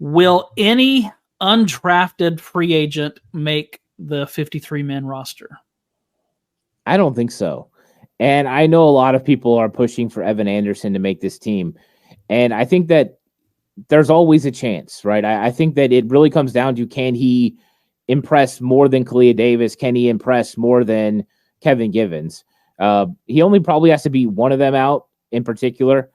Will any undrafted free agent make the 53-man roster? I don't think so. And I know a lot of people are pushing for Evan Anderson to make this team. And I think that there's always a chance, right? I think that it really comes down to, can he impress more than Kalia Davis? Can he impress more than Kevin Givens? He only probably has to be one of them out in particular.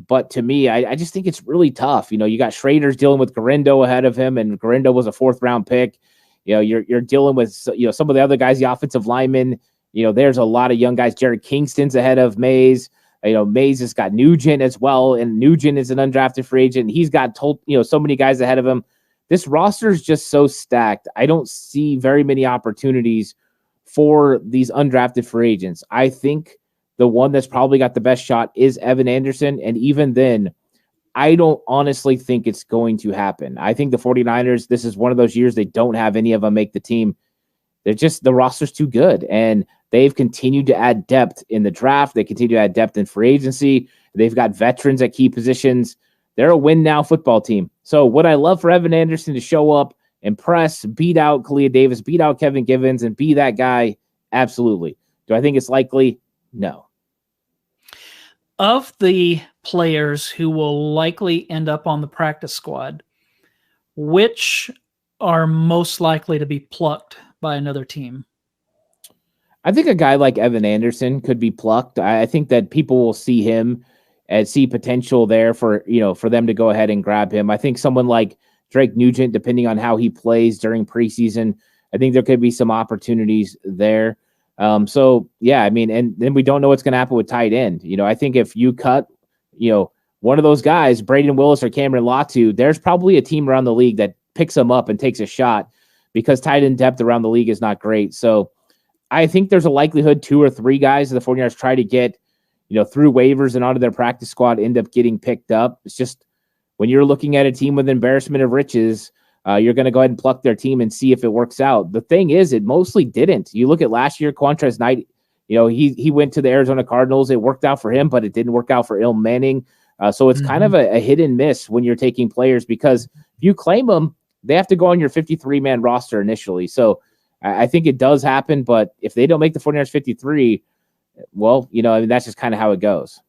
But to me, I just think it's really tough. You got Schrader's dealing with Garindo ahead of him, and Garindo was a 4th-round pick. You're dealing with some of the other guys, the offensive linemen. There's a lot of young guys. Jared Kingston's ahead of Mays. Mays has got Nugent as well, and Nugent is an undrafted free agent. He's got so many guys ahead of him. This roster is just so stacked. I don't see very many opportunities for these undrafted free agents. I think the one that's probably got the best shot is Evan Anderson, and even then, I don't honestly think it's going to happen. I think the 49ers, this is one of those years they don't have any of them make the team. The roster's too good, and they've continued to add depth in the draft. They continue to add depth in free agency. They've got veterans at key positions. They're a win-now football team. So would I love for Evan Anderson to show up, impress, beat out Kalia Davis, beat out Kevin Givens, and be that guy? Absolutely. Do I think it's likely? No. Of the players who will likely end up on the practice squad, which are most likely to be plucked by another team? I think a guy like Evan Anderson could be plucked. I think that people will see him and see potential there for them to go ahead and grab him. I think someone like Drake Nugent, depending on how he plays during preseason, I think there could be some opportunities there. And then we don't know what's going to happen with tight end. I think if you cut, one of those guys, Braden Willis or Cameron Latu, there's probably a team around the league that picks them up and takes a shot, because tight end depth around the league is not great. So I think there's a likelihood 2 or 3 guys the 49ers try to get, through waivers and onto their practice squad end up getting picked up. It's just, when you're looking at a team with embarrassment of riches, you're going to go ahead and pluck their team and see if it works out. The thing is, it mostly didn't. You look at last year, Quantrez Knight, he went to the Arizona Cardinals. It worked out for him, but it didn't work out for Ilm Manning. So it's kind of a hit and miss when you're taking players, because if you claim them, they have to go on your 53-man roster initially. So I think it does happen, but if they don't make the 49ers 53, well, that's just kind of how it goes.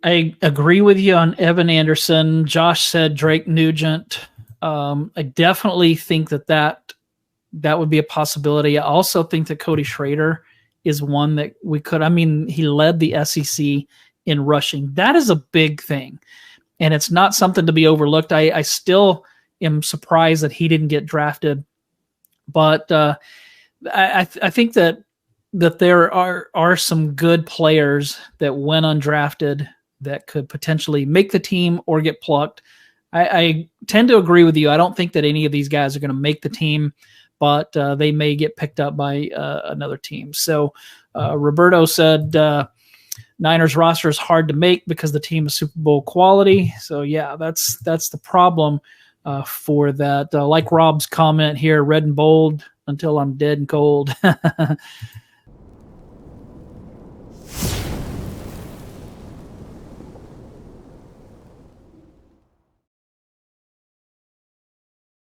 I agree with you on Evan Anderson. Josh said Drake Nugent. I definitely think that would be a possibility. I also think that Cody Schrader is one that we could. He led the SEC in rushing. That is a big thing, and it's not something to be overlooked. I still am surprised that he didn't get drafted, but I think that there are some good players that went undrafted that could potentially make the team or get plucked. I tend to agree with you. I don't think that any of these guys are going to make the team, but they may get picked up by another team. So Roberto said Niners roster is hard to make because the team is Super Bowl quality. So yeah, that's the problem for that. Like Rob's comment here, red and bold until I'm dead and cold.